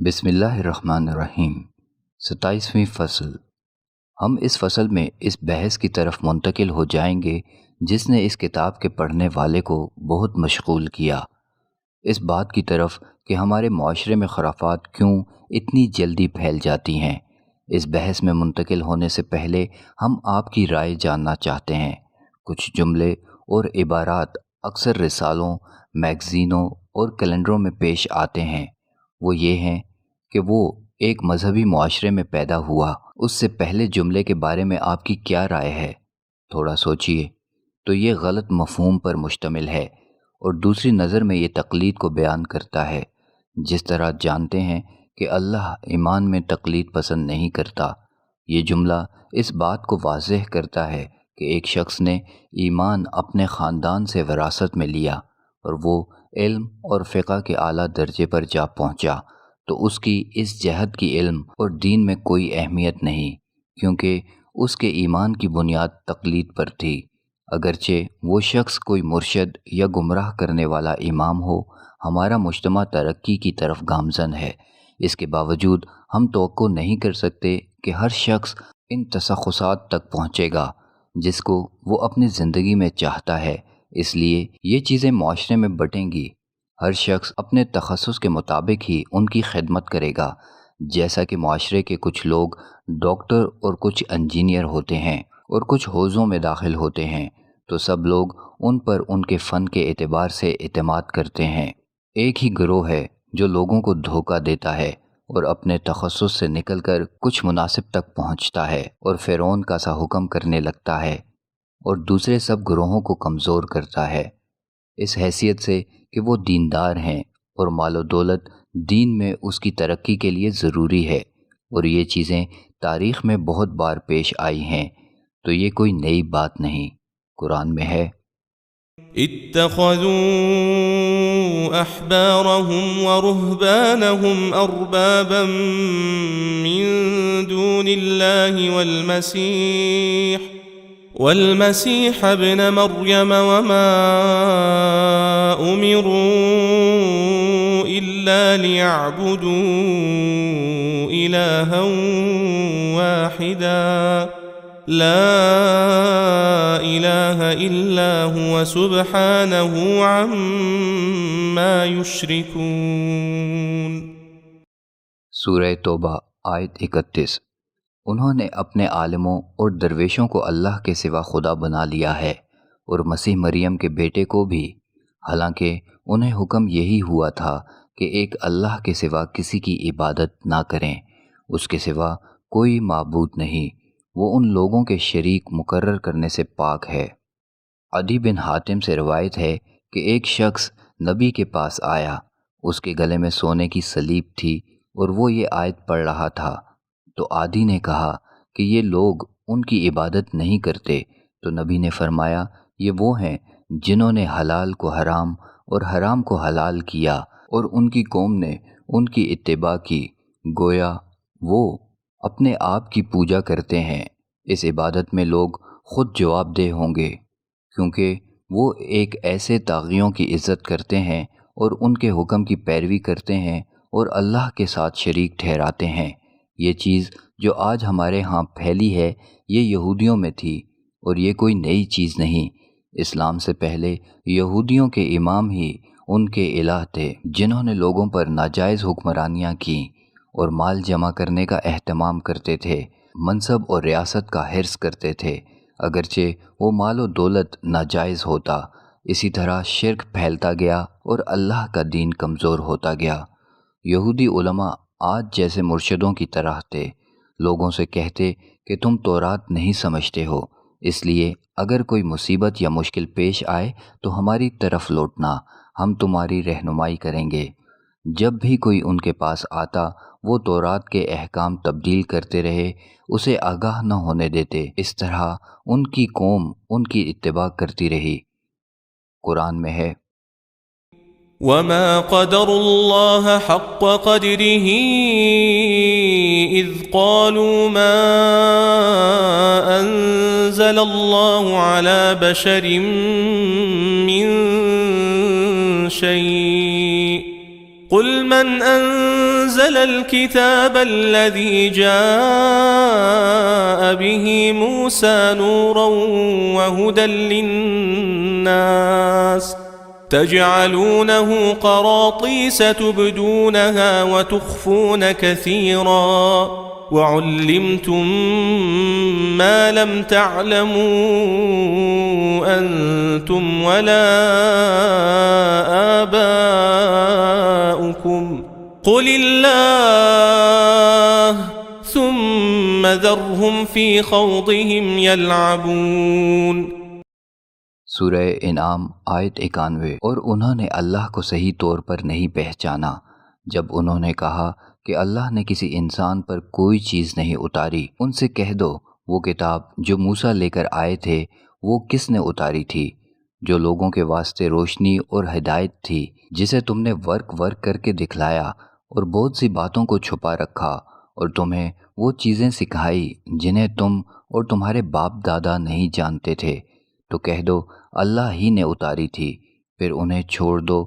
بسم اللہ الرحمن الرحیم۔ 27ویں فصل۔ ہم اس فصل میں اس بحث کی طرف منتقل ہو جائیں گے جس نے اس کتاب کے پڑھنے والے کو بہت مشغول کیا، اس بات کی طرف کہ ہمارے معاشرے میں خرافات کیوں اتنی جلدی پھیل جاتی ہیں۔ اس بحث میں منتقل ہونے سے پہلے ہم آپ کی رائے جاننا چاہتے ہیں۔ کچھ جملے اور عبارات اکثر رسالوں، میگزینوں اور کیلنڈروں میں پیش آتے ہیں۔ وہ یہ ہیں کہ وہ ایک مذہبی معاشرے میں پیدا ہوا۔ اس سے پہلے جملے کے بارے میں آپ کی کیا رائے ہے؟ تھوڑا سوچئے تو یہ غلط مفہوم پر مشتمل ہے اور دوسری نظر میں یہ تقلید کو بیان کرتا ہے۔ جس طرح جانتے ہیں کہ اللہ ایمان میں تقلید پسند نہیں کرتا، یہ جملہ اس بات کو واضح کرتا ہے کہ ایک شخص نے ایمان اپنے خاندان سے وراثت میں لیا اور وہ علم اور فقہ کے اعلیٰ درجے پر جا پہنچا، تو اس کی اس جہت کی علم اور دین میں کوئی اہمیت نہیں، کیونکہ اس کے ایمان کی بنیاد تقلید پر تھی۔ اگرچہ وہ شخص کوئی مرشد یا گمراہ کرنے والا امام ہو، ہمارا مجتمع ترقی کی طرف گامزن ہے، اس کے باوجود ہم توقع نہیں کر سکتے کہ ہر شخص ان تشخصات تک پہنچے گا جس کو وہ اپنی زندگی میں چاہتا ہے۔ اس لیے یہ چیزیں معاشرے میں بٹیں گی، ہر شخص اپنے تخصص کے مطابق ہی ان کی خدمت کرے گا۔ جیسا کہ معاشرے کے کچھ لوگ ڈاکٹر اور کچھ انجینئر ہوتے ہیں اور کچھ حوزوں میں داخل ہوتے ہیں، تو سب لوگ ان پر ان کے فن کے اعتبار سے اعتماد کرتے ہیں۔ ایک ہی گروہ ہے جو لوگوں کو دھوکہ دیتا ہے اور اپنے تخصص سے نکل کر کچھ مناسب تک پہنچتا ہے اور فرعون کا سا حکم کرنے لگتا ہے، اور دوسرے سب گروہوں کو کمزور کرتا ہے، اس حیثیت سے کہ وہ دیندار ہیں اور مال و دولت دین میں اس کی ترقی کے لیے ضروری ہے، اور یہ چیزیں تاریخ میں بہت بار پیش آئی ہیں، تو یہ کوئی نئی بات نہیں۔ قرآن میں ہے، اتخذوا احبارهم ورهبانهم اربابا من دون الله والمسيح ابن مريم وما امروا الا ليعبدوا الها واحدا لا الہ الا هو سبحانہ عما یشرکون۔ سورہ توبہ آیت 31۔ انہوں نے اپنے عالموں اور درویشوں کو اللہ کے سوا خدا بنا لیا ہے اور مسیح مریم کے بیٹے کو بھی، حالانکہ انہیں حکم یہی ہوا تھا کہ ایک اللہ کے سوا کسی کی عبادت نہ کریں، اس کے سوا کوئی معبود نہیں، وہ ان لوگوں کے شریک مقرر کرنے سے پاک ہے۔ عدی بن حاتم سے روایت ہے کہ ایک شخص نبی کے پاس آیا، اس کے گلے میں سونے کی سلیب تھی اور وہ یہ آیت پڑھ رہا تھا، تو عادی نے کہا کہ یہ لوگ ان کی عبادت نہیں کرتے، تو نبی نے فرمایا یہ وہ ہیں جنہوں نے حلال کو حرام اور حرام کو حلال کیا اور ان کی قوم نے ان کی اتباع کی، گویا وہ اپنے آپ کی پوجا کرتے ہیں۔ اس عبادت میں لوگ خود جواب دہ ہوں گے، کیونکہ وہ ایک ایسے طاغیوں کی عزت کرتے ہیں اور ان کے حکم کی پیروی کرتے ہیں اور اللہ کے ساتھ شریک ٹھہراتے ہیں۔ یہ چیز جو آج ہمارے ہاں پھیلی ہے یہ یہودیوں میں تھی، اور یہ کوئی نئی چیز نہیں۔ اسلام سے پہلے یہودیوں کے امام ہی ان کے الہ تھے، جنہوں نے لوگوں پر ناجائز حکمرانیاں کیں اور مال جمع کرنے کا اہتمام کرتے تھے، منصب اور ریاست کا حرص کرتے تھے، اگرچہ وہ مال و دولت ناجائز ہوتا۔ اسی طرح شرک پھیلتا گیا اور اللہ کا دین کمزور ہوتا گیا۔ یہودی علماء آج جیسے مرشدوں کی طرح تھے، لوگوں سے کہتے کہ تم تورات نہیں سمجھتے ہو، اس لیے اگر کوئی مصیبت یا مشکل پیش آئے تو ہماری طرف لوٹنا، ہم تمہاری رہنمائی کریں گے۔ جب بھی کوئی ان کے پاس آتا وہ تورات کے احکام تبدیل کرتے رہے، اسے آگاہ نہ ہونے دیتے، اس طرح ان کی قوم ان کی اتباع کرتی رہی۔ قرآن میں ہے، وما قدر اللہ حق قدره اذ قالوا ما انزل اللہ على بشر من شيء قل من أنزل الكتاب الذي جاء به موسى نورا وهدى للناس تجعلونه قراطيس تبدونها وتخفون كثيرا وعلمتم ما لم تعلموا أنتم ولا آباؤكم قل الله ثم ذرهم في خوضهم يلعبون۔ سورہ انعام آیت 91۔ اور انہوں نے اللہ کو صحیح طور پر نہیں پہچانا جب انہوں نے کہا کہ اللہ نے کسی انسان پر کوئی چیز نہیں اتاری۔ ان سے کہہ دو وہ کتاب جو موسیٰ لے کر آئے تھے وہ کس نے اتاری تھی، جو لوگوں کے واسطے روشنی اور ہدایت تھی، جسے تم نے ورق کر کے دکھلایا اور بہت سی باتوں کو چھپا رکھا، اور تمہیں وہ چیزیں سکھائی جنہیں تم اور تمہارے باپ دادا نہیں جانتے تھے، تو کہہ دو اللہ ہی نے اتاری تھی، پھر انہیں چھوڑ دو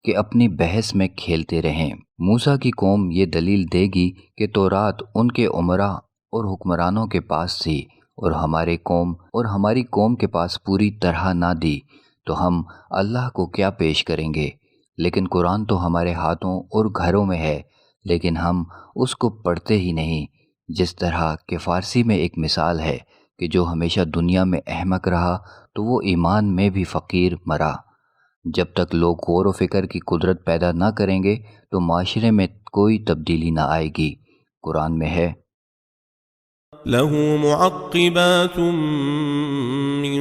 کہ اپنی بحث میں کھیلتے رہیں۔ موسیٰ کی قوم یہ دلیل دے گی کہ تورات ان کے امراء اور حکمرانوں کے پاس تھی اور ہماری قوم کے پاس پوری طرح نہ دی، تو ہم اللہ کو کیا پیش کریں گے؟ لیکن قرآن تو ہمارے ہاتھوں اور گھروں میں ہے، لیکن ہم اس کو پڑھتے ہی نہیں۔ جس طرح کہ فارسی میں ایک مثال ہے کہ جو ہمیشہ دنیا میں احمق رہا تو وہ ایمان میں بھی فقیر مرا۔ جب تک لوگ غور و فکر کی قدرت پیدا نہ کریں گے تو معاشرے میں کوئی تبدیلی نہ آئے گی۔ قرآن میں ہے له معقبات من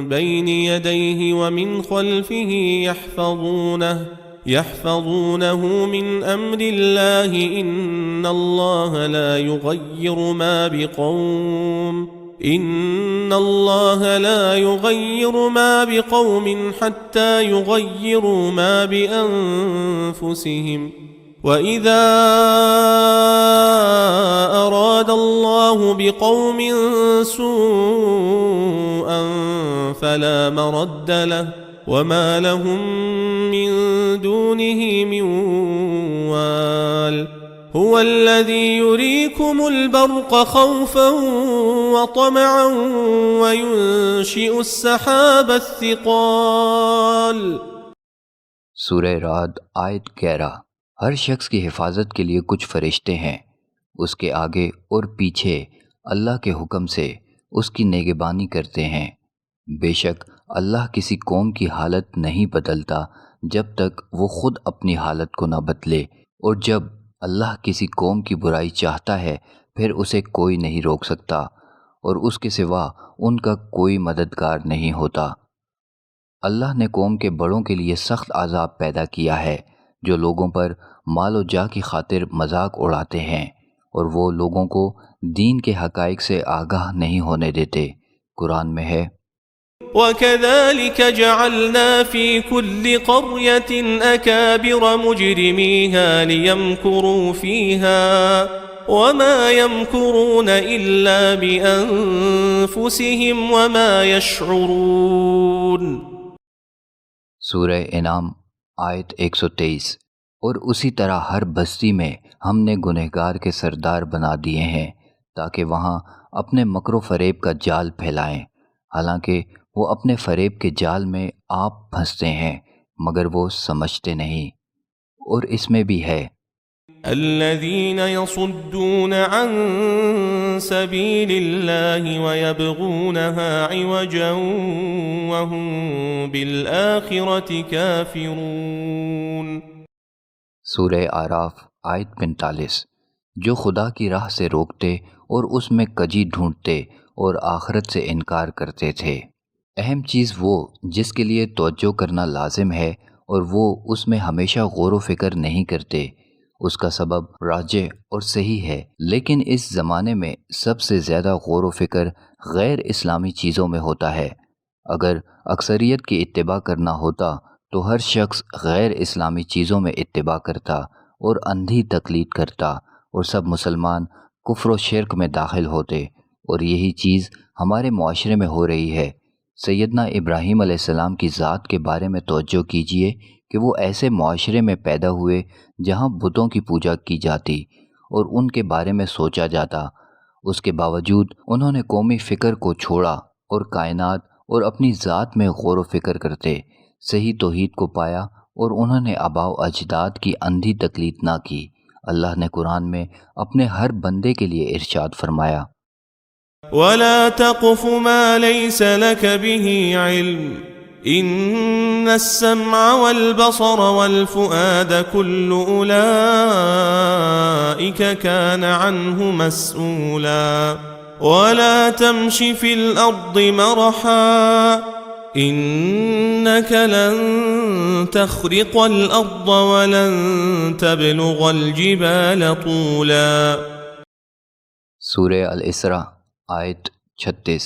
بين يديه ومن خلفه يحفظونه من أمر الله إن الله لا يغير ما بقوم حتى يغيروا ما بأنفسهم وَإِذَا أَرَادَ اللَّهُ بِقَوْمٍ سُوءًا فَلَا مَرَدَّ لَهُ وَمَا لَهُم مِّن دُونِهِ مِن وَالٍ هُوَ الَّذِي يُرِيكُمُ الْبَرْقَ خَوْفًا وَطَمَعًا وَيُنشِئُ السَّحَابَ الثِّقَالَ۔ سورہ رعد آیت 11۔ ہر شخص کی حفاظت کے لیے کچھ فرشتے ہیں، اس کے آگے اور پیچھے اللہ کے حکم سے اس کی نگہبانی کرتے ہیں۔ بے شک اللہ کسی قوم کی حالت نہیں بدلتا جب تک وہ خود اپنی حالت کو نہ بدلے، اور جب اللہ کسی قوم کی برائی چاہتا ہے پھر اسے کوئی نہیں روک سکتا، اور اس کے سوا ان کا کوئی مددگار نہیں ہوتا۔ اللہ نے قوم کے بڑوں کے لیے سخت عذاب پیدا کیا ہے جو لوگوں پر مال و جاہ کی خاطر مذاق اڑاتے ہیں اور وہ لوگوں کو دین کے حقائق سے آگاہ نہیں ہونے دیتے۔ قرآن میں ہے وَكَذَلِكَ جَعَلْنَا فِي كُلِّ قَرْيَةٍ أَكَابِرَ مُجْرِمِيهَا لِيَمْكُرُوا فِيهَا وَمَا يَمْكُرُونَ إِلَّا بِأَنفُسِهِمْ وَمَا يَشْعُرُونَ۔ سورہ انعام آیت 123۔ اور اسی طرح ہر بستی میں ہم نے گنہگار کے سردار بنا دیے ہیں تاکہ وہاں اپنے مکر و فریب کا جال پھیلائیں، حالانکہ وہ اپنے فریب کے جال میں آپ پھنستے ہیں مگر وہ سمجھتے نہیں۔ اور اس میں بھی ہے الذين يصدون عن سبيل الله ويبغونها عوجا وهم بالآخرة كافرون۔ سورہ اعراف آیت 45۔ جو خدا کی راہ سے روکتے اور اس میں کجی ڈھونڈتے اور آخرت سے انکار کرتے تھے۔ اہم چیز وہ جس کے لیے توجہ کرنا لازم ہے اور وہ اس میں ہمیشہ غور و فکر نہیں کرتے، اس کا سبب راجح اور صحیح ہے، لیکن اس زمانے میں سب سے زیادہ غور و فکر غیر اسلامی چیزوں میں ہوتا ہے۔ اگر اکثریت کی اتباع کرنا ہوتا تو ہر شخص غیر اسلامی چیزوں میں اتباع کرتا اور اندھی تقلید کرتا اور سب مسلمان کفر و شرک میں داخل ہوتے، اور یہی چیز ہمارے معاشرے میں ہو رہی ہے۔ سیدنا ابراہیم علیہ السلام کی ذات کے بارے میں توجہ کیجئے کہ وہ ایسے معاشرے میں پیدا ہوئے جہاں بتوں کی پوجا کی جاتی اور ان کے بارے میں سوچا جاتا۔ اس کے باوجود انہوں نے قومی فکر کو چھوڑا اور کائنات اور اپنی ذات میں غور و فکر کرتے صحیح توحید کو پایا، اور انہوں نے آباء و اجداد کی اندھی تقلید نہ کی۔ اللہ نے قرآن میں اپنے ہر بندے کے لیے ارشاد فرمایا، وَلَا تَقْفُ مَا لَيْسَ لَكَ بِهِ عِلْمٌ إِنَّ السَّمْعَ وَالْبَصَرَ وَالْفُؤَادَ كُلُّ أُولَئِكَ كَانَ عَنْهُ مَسْئُولًا وَلَا تَمْشِ فِي الْأَرْضِ مَرَحًا إِنَّكَ لَن تَخْرِقَ الْأَرْضَ وَلَن تَبْلُغَ الْجِبَالَ طُولًا۔ سورہ الاسراء آیت 36۔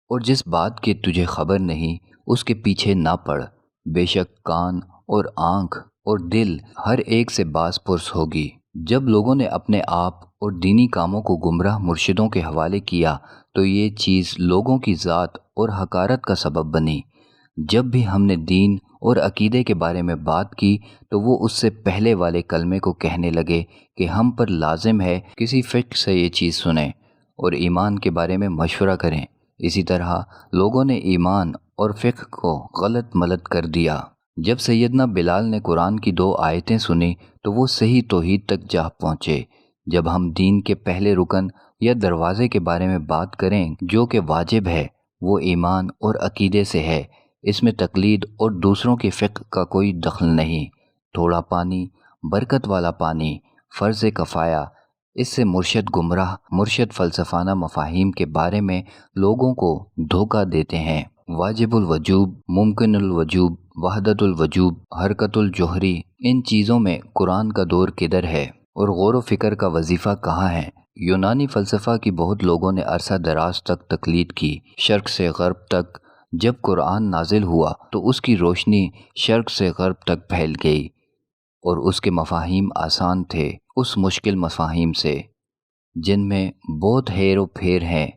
اور جس بات کی تجھے خبر نہیں اس کے پیچھے نہ پڑ، بے شک کان اور آنکھ اور دل ہر ایک سے باز پرس ہوگی۔ جب لوگوں نے اپنے آپ اور دینی کاموں کو گمراہ مرشدوں کے حوالے کیا تو یہ چیز لوگوں کی ذات اور حقارت کا سبب بنی۔ جب بھی ہم نے دین اور عقیدے کے بارے میں بات کی تو وہ اس سے پہلے والے کلمے کو کہنے لگے کہ ہم پر لازم ہے کسی فقہ سے یہ چیز سنیں اور ایمان کے بارے میں مشورہ کریں۔ اسی طرح لوگوں نے ایمان اور فقہ کو غلط ملت کر دیا۔ جب سیدنا بلال نے قرآن کی 2 آیتیں سنی تو وہ صحیح توحید تک جا پہنچے۔ جب ہم دین کے پہلے رکن یا دروازے کے بارے میں بات کریں جو کہ واجب ہے، وہ ایمان اور عقیدے سے ہے۔ اس میں تقلید اور دوسروں کے فقہ کا کوئی دخل نہیں۔ تھوڑا پانی، برکت والا پانی، فرض کفایہ، اس سے مرشد فلسفانہ مفاہیم کے بارے میں لوگوں کو دھوکہ دیتے ہیں۔ واجب الوجوب، ممکن الوجوب، وحدت الوجوب، حرکت الجوہری، ان چیزوں میں قرآن کا دور کدھر ہے اور غور و فکر کا وظیفہ کہاں ہے؟ یونانی فلسفہ کی بہت لوگوں نے عرصہ دراز تک تقلید کی، شرق سے غرب تک۔ جب قرآن نازل ہوا تو اس کی روشنی شرق سے غرب تک پھیل گئی اور اس کے مفاہیم آسان تھے اس مشکل مفاہیم سے جن میں بہت ہیر و پھیر ہیں۔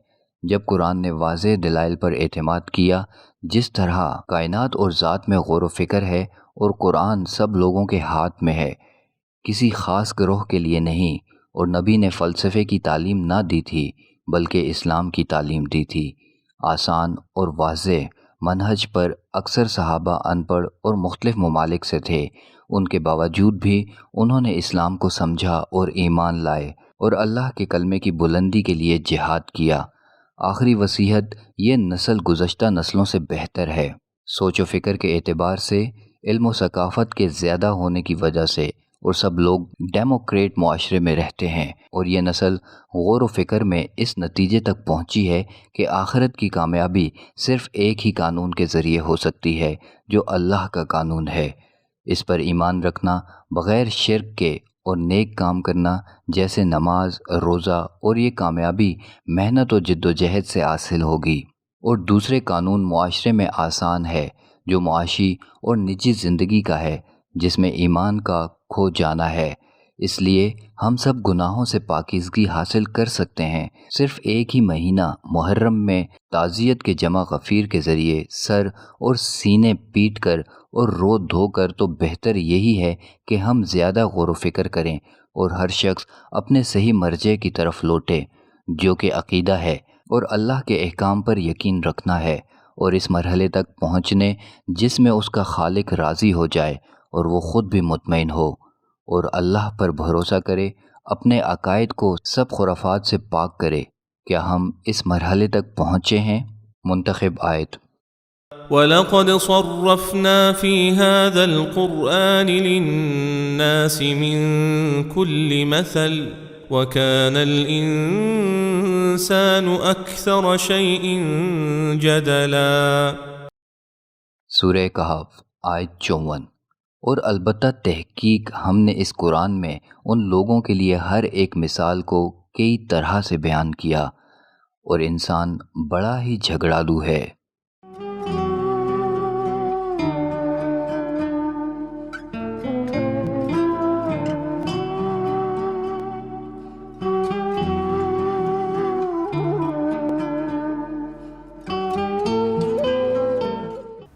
جب قرآن نے واضح دلائل پر اعتماد کیا، جس طرح کائنات اور ذات میں غور و فکر ہے اور قرآن سب لوگوں کے ہاتھ میں ہے، کسی خاص گروہ کے لیے نہیں، اور نبی نے فلسفے کی تعلیم نہ دی تھی بلکہ اسلام کی تعلیم دی تھی۔ آسان اور واضح منہج پر اکثر صحابہ ان پڑھ اور مختلف ممالک سے تھے، ان کے باوجود بھی انہوں نے اسلام کو سمجھا اور ایمان لائے اور اللہ کے کلمے کی بلندی کے لیے جہاد کیا۔ آخری وصیت، یہ نسل گزشتہ نسلوں سے بہتر ہے۔ سوچ و فکر کے اعتبار سے، علم و ثقافت کے زیادہ ہونے کی وجہ سے، اور سب لوگ ڈیموکریٹ معاشرے میں رہتے ہیں، اور یہ نسل غور و فکر میں اس نتیجے تک پہنچی ہے کہ آخرت کی کامیابی صرف ایک ہی قانون کے ذریعے ہو سکتی ہے جو اللہ کا قانون ہے۔ اس پر ایمان رکھنا بغیر شرک کے اور نیک کام کرنا جیسے نماز، روزہ، اور یہ کامیابی محنت و جد و جہد سے حاصل ہوگی۔ اور دوسرے قانون معاشرے میں آسان ہے جو معاشی اور نجی زندگی کا ہے، جس میں ایمان کا کھو جانا ہے۔ اس لیے ہم سب گناہوں سے پاکیزگی حاصل کر سکتے ہیں۔ صرف ایک ہی مہینہ محرم میں تعزیت کے جمع غفیر کے ذریعے سر اور سینے پیٹ کر اور رو دھو کر تو بہتر یہی ہے کہ ہم زیادہ غور و فکر کریں اور ہر شخص اپنے صحیح مرجع کی طرف لوٹے جو کہ عقیدہ ہے اور اللہ کے احکام پر یقین رکھنا ہے، اور اس مرحلے تک پہنچنے جس میں اس کا خالق راضی ہو جائے اور وہ خود بھی مطمئن ہو اور اللہ پر بھروسہ کرے، اپنے عقائد کو سب خرافات سے پاک کرے۔ کیا ہم اس مرحلے تک پہنچے ہیں؟ منتخب آیت۔ وَلَقَدْ صَرَّفْنَا فِي هَذَا الْقُرْآنِ لِلنَّاسِ مِنْ كُلِّ مَثَلٍ وَكَانَ الْإِنسَانُ أَكْثَرَ شَيْءٍ جَدَلًا۔ سورہ کہف آیت 54۔ اور البتہ تحقیق ہم نے اس قرآن میں ان لوگوں کے لیے ہر ایک مثال کو کئی طرح سے بیان کیا، اور انسان بڑا ہی جھگڑالو ہے۔